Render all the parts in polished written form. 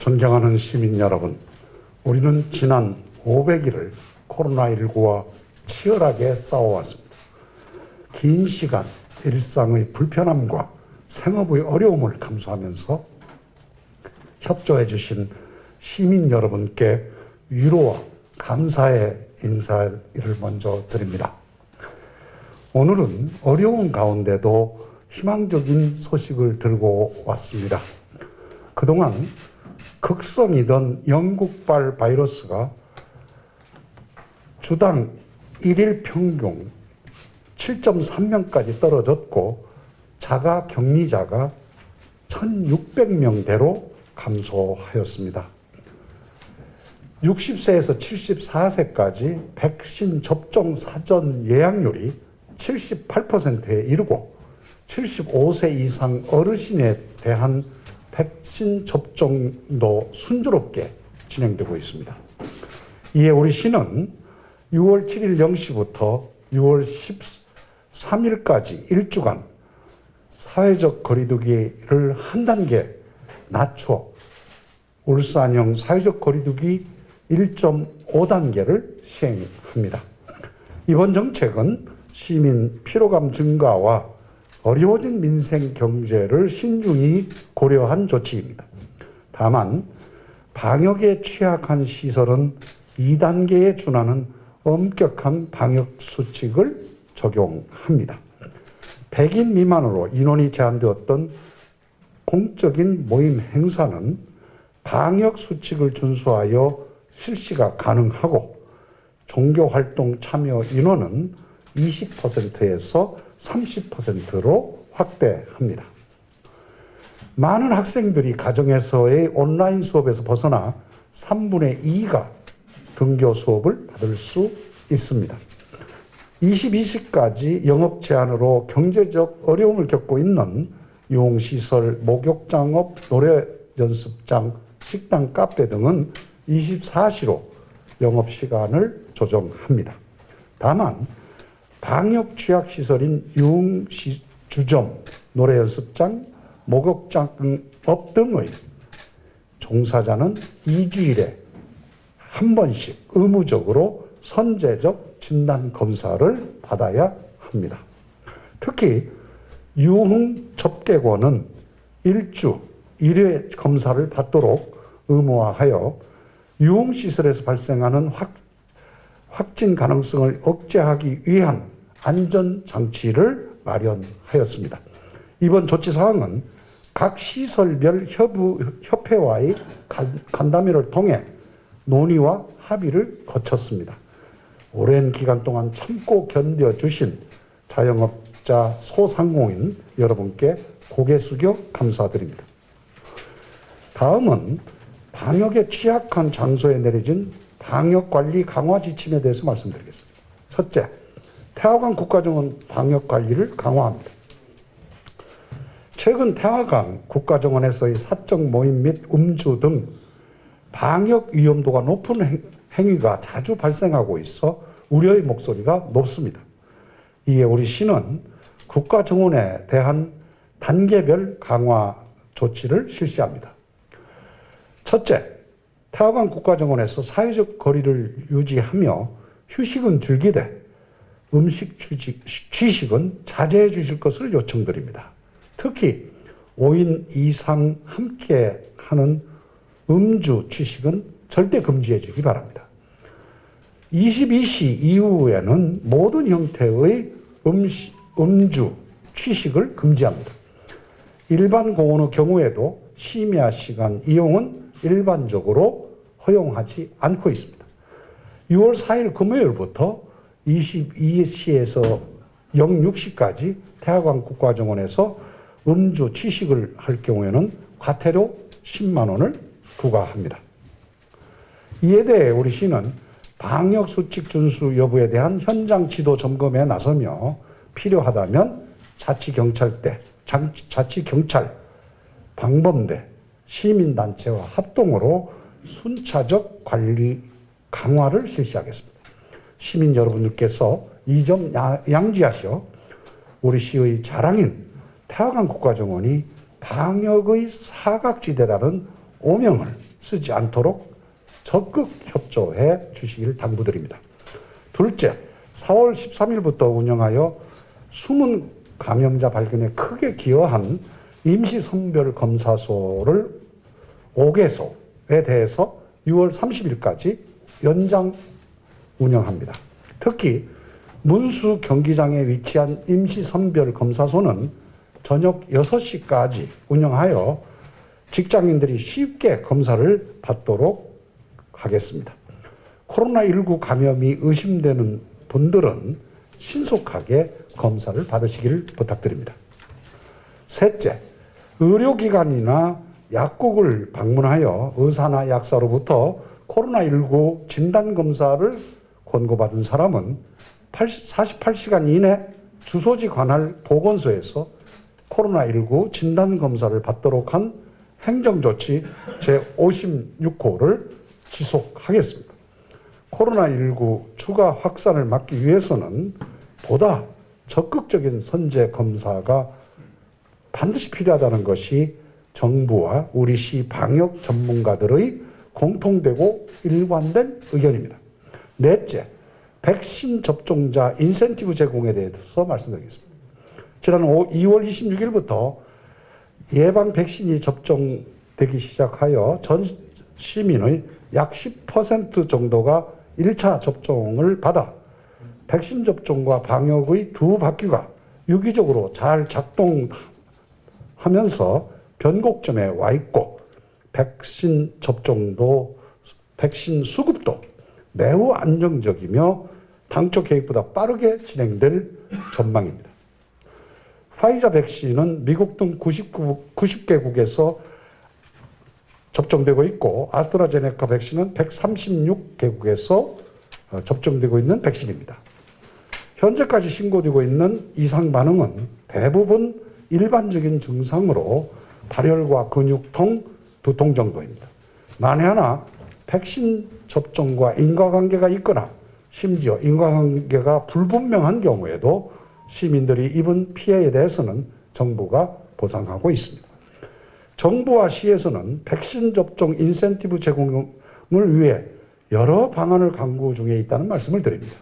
존경하는 시민 여러분, 우리는 지난 500일을 코로나19와 치열하게 싸워왔습니다. 긴 시간 일상의 불편함과 생업의 어려움을 감수하면서 협조해 주신 시민 여러분께 위로와 감사의 인사를 먼저 드립니다. 오늘은 어려운 가운데도 희망적인 소식을 들고 왔습니다. 그동안 극성이던 영국발 바이러스가 주당 1일 평균 7.3명까지 떨어졌고 자가 격리자가 1,600명대로 감소하였습니다. 60세에서 74세까지 백신 접종 사전 예약률이 78%에 이르고 75세 이상 어르신에 대한 백신 접종도 순조롭게 진행되고 있습니다. 이에 우리 시는 6월 7일 0시부터 6월 13일까지 일주간 사회적 거리두기를 한 단계 낮춰 울산형 사회적 거리두기 1.5단계를 시행합니다. 이번 정책은 시민 피로감 증가와 어려워진 민생 경제를 신중히 고려한 조치입니다. 다만 방역에 취약한 시설은 2단계에 준하는 엄격한 방역 수칙을 적용합니다. 100인 미만으로 인원이 제한되었던 공적인 모임 행사는 방역 수칙을 준수하여 실시가 가능하고 종교활동 참여 인원은 20%에서 30%로 확대합니다. 많은 학생들이 가정에서의 온라인 수업에서 벗어나 3분의 2가 등교 수업을 받을 수 있습니다. 22시까지 영업 제한으로 경제적 어려움을 겪고 있는 유흥시설, 목욕장업, 노래 연습장, 식당, 카페 등은 24시로 영업시간을 조정합니다. 다만 방역 취약시설인 유흥주점, 노래 연습장, 목욕장업 등의 종사자는 2주일에 한 번씩 의무적으로 선제적 진단검사를 받아야 합니다. 특히 유흥접객원은 1회 검사를 받도록 의무화하여 유흥시설에서 발생하는 확진 가능성을 억제하기 위한 안전장치를 마련하였습니다. 이번 조치사항은 각 시설별 협회와의 간담회를 통해 논의와 합의를 거쳤습니다. 오랜 기간 동안 참고 견뎌주신 자영업자 소상공인 여러분께 고개 숙여 감사드립니다. 다음은 방역에 취약한 장소에 내려진 방역관리 강화 지침에 대해서 말씀드리겠습니다. 첫째, 태화강 국가정원 방역관리를 강화합니다. 최근 태화강 국가정원에서의 사적 모임 및 음주 등 방역 위험도가 높은 행위가 자주 발생하고 있어 우려의 목소리가 높습니다. 이에 우리 시는 국가정원에 대한 단계별 강화 조치를 실시합니다. 첫째, 태화강 국가정원에서 사회적 거리를 유지하며 휴식은 즐기되 음식 취식은 자제해 주실 것을 요청드립니다. 특히 5인 이상 함께 하는 음주 취식은 절대 금지해 주기 바랍니다. 22시 이후에는 모든 형태의 음주 취식을 금지합니다. 일반 공원의 경우에도 심야 시간 이용은 일반적으로 허용하지 않고 있습니다. 6월 4일 금요일부터 22시에서 06시까지 태화강 국가정원에서 음주 취식을 할 경우에는 과태료 10만 원을 부과합니다. 이에 대해 우리 시는 방역수칙 준수 여부에 대한 현장 지도 점검에 나서며 필요하다면 자치경찰대, 자치경찰, 방범대, 시민단체와 합동으로 순차적 관리 강화를 실시하겠습니다. 시민 여러분들께서 이 점 양지하셔 우리 시의 자랑인 태화강 국가정원이 방역의 사각지대라는 오명을 쓰지 않도록 적극 협조해 주시길 당부드립니다. 둘째, 4월 13일부터 운영하여 숨은 감염자 발견에 크게 기여한 임시선별검사소를 5개소에 대해서 6월 30일까지 연장 운영합니다. 특히 문수 경기장에 위치한 임시선별검사소는 저녁 6시까지 운영하여 직장인들이 쉽게 검사를 받도록 하겠습니다. 코로나19 감염이 의심되는 분들은 신속하게 검사를 받으시길 부탁드립니다. 셋째, 의료기관이나 약국을 방문하여 의사나 약사로부터 코로나19 진단검사를 권고받은 사람은 48시간 이내 주소지 관할 보건소에서 코로나19 진단검사를 받도록 한 행정조치 제56호를 지속하겠습니다. 코로나19 추가 확산을 막기 위해서는 보다 적극적인 선제 검사가 반드시 필요하다는 것이 정부와 우리 시 방역 전문가들의 공통되고 일관된 의견입니다. 넷째, 백신 접종자 인센티브 제공에 대해서 말씀드리겠습니다. 지난 2월 26일부터 예방 백신이 접종되기 시작하여 전 시민의 약 10% 정도가 1차 접종을 받아 백신 접종과 방역의 두 바퀴가 유기적으로 잘 작동하면서 변곡점에 와 있고 백신 접종도 백신 수급도 매우 안정적이며 당초 계획보다 빠르게 진행될 전망입니다. 파이자 백신은 미국 등 90개국에서 접종되고 있고 아스트라제네카 백신은 136개국에서 접종되고 있는 백신입니다. 현재까지 신고되고 있는 이상 반응은 대부분 일반적인 증상으로 발열과 근육통, 두통 정도입니다. 만에 하나 백신 접종과 인과관계가 있거나 심지어 인과관계가 불분명한 경우에도 시민들이 입은 피해에 대해서는 정부가 보상하고 있습니다. 정부와 시에서는 백신 접종 인센티브 제공을 위해 여러 방안을 강구 중에 있다는 말씀을 드립니다.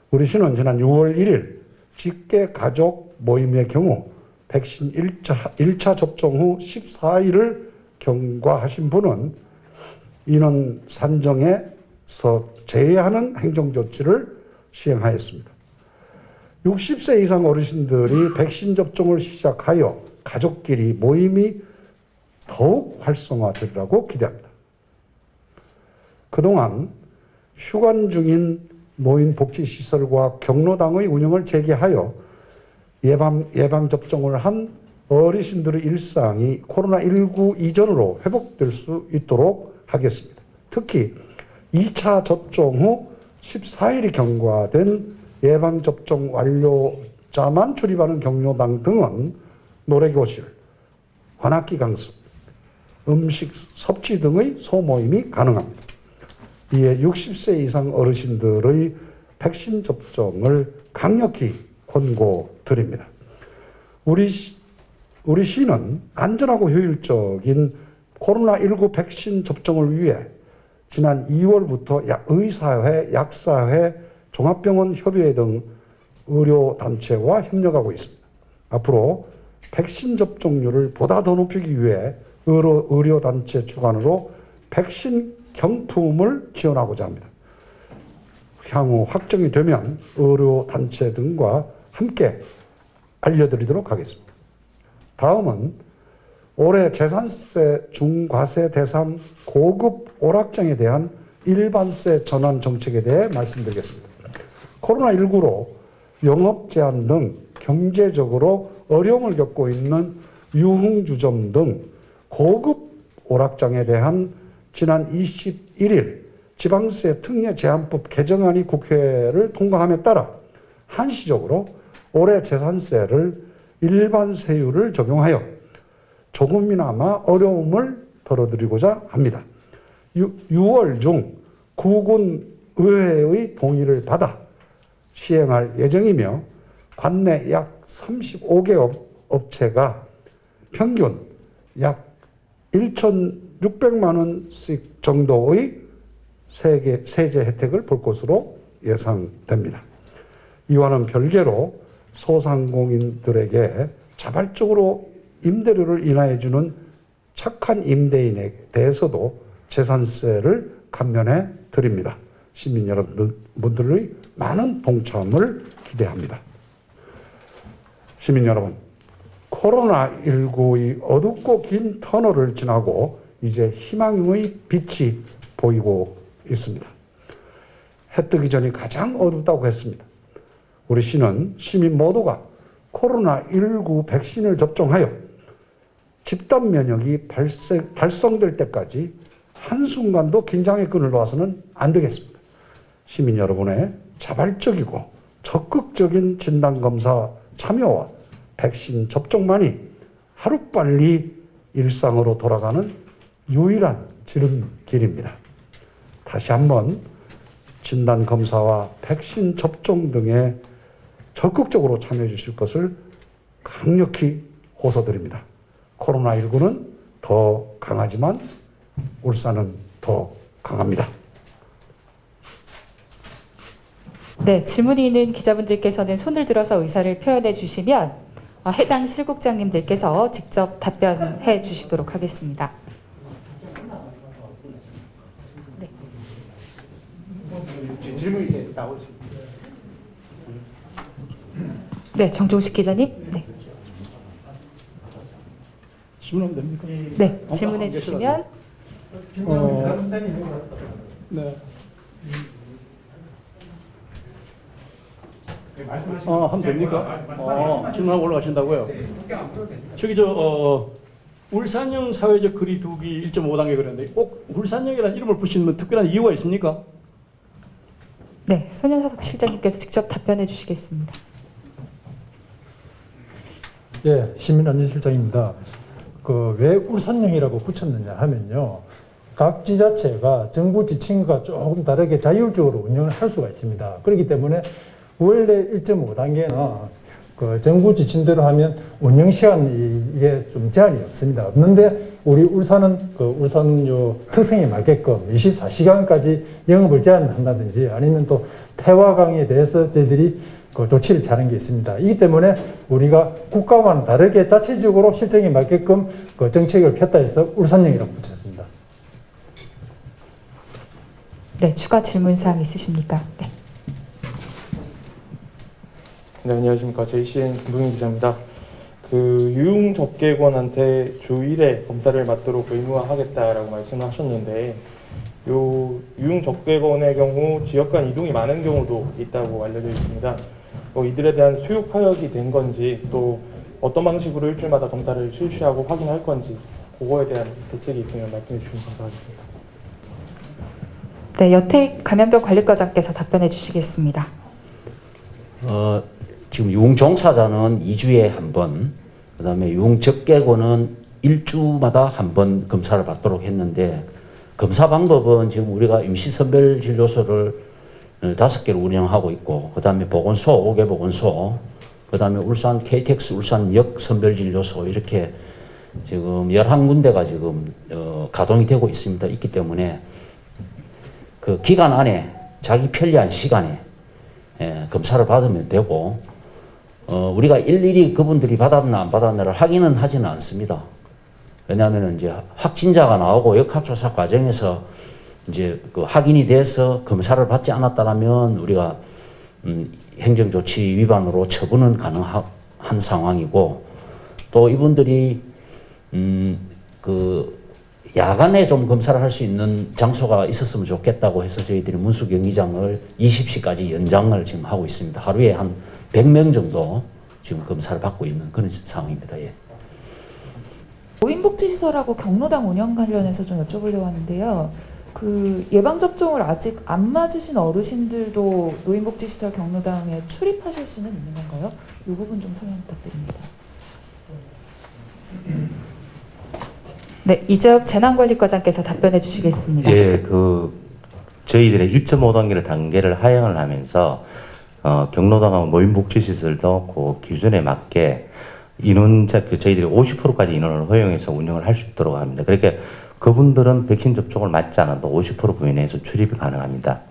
우리 시는 지난 6월 1일 직계 가족 모임의 경우 백신 1차 접종 후 14일을 경과하신 분은 인원 산정에서 제외하는 행정조치를 시행하였습니다. 60세 이상 어르신들이 백신 접종을 시작하여 가족끼리 모임이 더욱 활성화되리라고 기대합니다. 그동안 휴관 중인 노인복지시설과 경로당의 운영을 재개하여 예방접종을 한 어르신들의 일상이 코로나19 이전으로 회복될 수 있도록 하겠습니다. 특히 2차 접종 후 14일이 경과된 예방접종 완료자만 출입하는 경로당 등은 노래교실, 관악기 강습, 음식 섭취 등의 소모임이 가능합니다. 이에 60세 이상 어르신들의 백신 접종을 강력히 권고드립니다. 우리 시는 안전하고 효율적인 코로나19 백신 접종을 위해 지난 2월부터 의사회, 약사회, 종합병원 협의회 등 의료단체와 협력하고 있습니다. 앞으로 백신 접종률을 보다 더 높이기 위해 의료단체 주관으로 백신 경품을 지원하고자 합니다. 향후 확정이 되면 의료단체 등과 함께 알려드리도록 하겠습니다. 다음은 올해 재산세 중과세 대상 고급 오락장에 대한 일반세 전환 정책에 대해 말씀드리겠습니다. 코로나19로 영업 제한 등 경제적으로 어려움을 겪고 있는 유흥주점 등 고급 오락장에 대한 지난 21일 지방세 특례 제한법 개정안이 국회를 통과함에 따라 한시적으로 올해 재산세를 일반 세율을 적용하여 조금이나마 어려움을 덜어드리고자 합니다. 6월 중 구군 의회의 동의를 받아 시행할 예정이며 관내 약 35개 업체가 평균 약 600만 원씩 정도의 세제 혜택을 볼 것으로 예상됩니다. 이와는 별개로 소상공인들에게 자발적으로 임대료를 인하해 주는 착한 임대인에 대해서도 재산세를 감면해 드립니다. 시민 여러분들의 많은 동참을 기대합니다. 시민 여러분, 코로나19의 어둡고 긴 터널을 지나고 이제 희망의 빛이 보이고 있습니다. 해 뜨기 전이 가장 어둡다고 했습니다. 우리 시는 시민 모두가 코로나19 백신을 접종하여 집단 면역이 달성될 때까지 한순간도 긴장의 끈을 놓아서는 안 되겠습니다. 시민 여러분의 자발적이고 적극적인 진단검사 참여와 백신 접종만이 하루빨리 일상으로 돌아가는 유일한 지름길입니다. 다시 한번 진단검사와 백신 접종 등에 적극적으로 참여해 주실 것을 강력히 호소드립니다. 코로나19는 더 강하지만 울산은 더 강합니다. 네, 질문이 있는 기자분들께서는 손을 들어서 의사를 표현해 주시면 해당 실국장님들께서 직접 답변해 주시도록 하겠습니다. 네. 질문이 이제 나오죠. 네, 정종식 기자님. 네, 질문하면 됩니까? 네, 질문해 주시면. 네. 하면 됩니까? 질문하고 올라가신다고요? 저기 울산형 사회적 거리두기 1.5단계 그랬는데 꼭 울산형이라는 이름을 붙이는 특별한 이유가 있습니까? 네, 손현석 실장님께서 직접 답변해 주시겠습니다. 예, 시민안전실장입니다. 왜 울산형이라고 붙였느냐 하면요. 각 지자체가 정부 지침과 조금 다르게 자율적으로 운영을 할 수가 있습니다. 그렇기 때문에 원래 1.5단계는 정부 지침대로 하면 운영시간이 이게 좀 제한이 없습니다. 없는데 우리 울산은 울산 특성에 맞게끔 24시간까지 영업을 제한한다든지 아니면 또 태화강에 대해서 저희들이 조치를 취하는 게 있습니다. 이기 때문에 우리가 국가와는 다르게 자체적으로 실정에 맞게끔 정책을 폈다 해서 울산형이라고 붙였습니다. 네, 추가 질문 사항 있으십니까? 네. 네, 안녕하십니까. JCN 김동인 기자입니다. 유흥접객원한테 주 1회 검사를 맡도록 의무화하겠다라고 말씀을 하셨는데, 요 유흥접객원의 경우 지역 간 이동이 많은 경우도 있다고 알려져 있습니다. 이들에 대한 수요 파악이 된 건지, 또 어떤 방식으로 일주일마다 검사를 실시하고 확인할 건지, 그거에 대한 대책이 있으면 말씀해 주시면 감사하겠습니다. 네, 여택 감염병 관리과장께서 답변해 주시겠습니다. 지금 유흥종사자는 2주에 한 번, 그 다음에 유흥접객원은 1주마다 한 번 검사를 받도록 했는데, 검사 방법은 지금 우리가 임시선별진료소를 5개를 운영하고 있고, 그 다음에 보건소, 5개 보건소, 그 다음에 울산 KTX 울산역 선별진료소 이렇게 지금 11군데가 지금 가동이 되고 있기 때문에 그 기간 안에 자기 편리한 시간에 검사를 받으면 되고, 우리가 일일이 그분들이 받았나 안 받았나를 확인은 하지는 않습니다. 왜냐하면 이제 확진자가 나오고 역학조사 과정에서 이제 확인이 돼서 검사를 받지 않았다라면 우리가 행정조치 위반으로 처분은 가능한 상황이고, 또 이분들이 야간에 좀 검사를 할 수 있는 장소가 있었으면 좋겠다고 해서 저희들이 문수경기장을 20시까지 연장을 지금 하고 있습니다. 하루에 한 100명 정도 지금 검사를 받고 있는 그런 상황입니다. 예. 노인복지시설하고 경로당 운영 관련해서 좀 여쭤보려고 하는데요. 예방접종을 아직 안 맞으신 어르신들도 노인복지시설 경로당에 출입하실 수는 있는 건가요? 이 부분 좀 설명 부탁드립니다. 네, 이재업 재난관리과장께서 답변해 주시겠습니다. 예, 저희들의 1.5단계를 단계를 하향을 하면서 경로당하고 노인복지시설도 그 기준에 맞게 저희들이 50%까지 인원을 허용해서 운영을 할 수 있도록 합니다. 그렇게 그분들은 백신 접종을 맞지 않아도 50% 범위 내에서 출입이 가능합니다.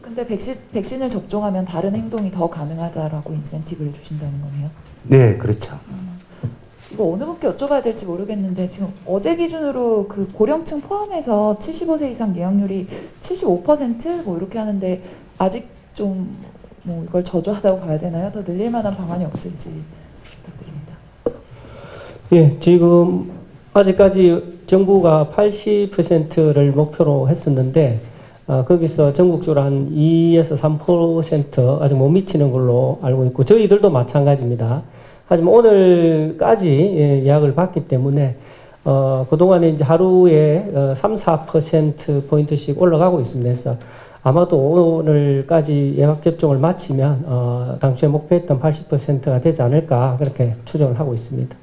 근데 백신을 접종하면 다른 행동이 더 가능하다라고 인센티브를 주신다는 거네요. 네, 그렇죠. 이거 어느 분께 여쭤봐야 될지 모르겠는데 지금 어제 기준으로 그 고령층 포함해서 75세 이상 예약률이 75% 뭐 이렇게 하는데 아직 좀 뭐 이걸 저조하다고 봐야 되나요? 더 늘릴 만한 방안이 없을지 부탁드립니다. 예, 지금 아직까지 정부가 80%를 목표로 했었는데 거기서 전국적으로 한 2에서 3% 아직 못 미치는 걸로 알고 있고 저희들도 마찬가지입니다. 하지만 오늘까지 예약을 받기 때문에 그동안에 이제 하루에 3~4% 포인트씩 올라가고 있습니다. 그래서 아마도 오늘까지 예약 접종을 마치면 당초에 목표했던 80%가 되지 않을까 그렇게 추정을 하고 있습니다.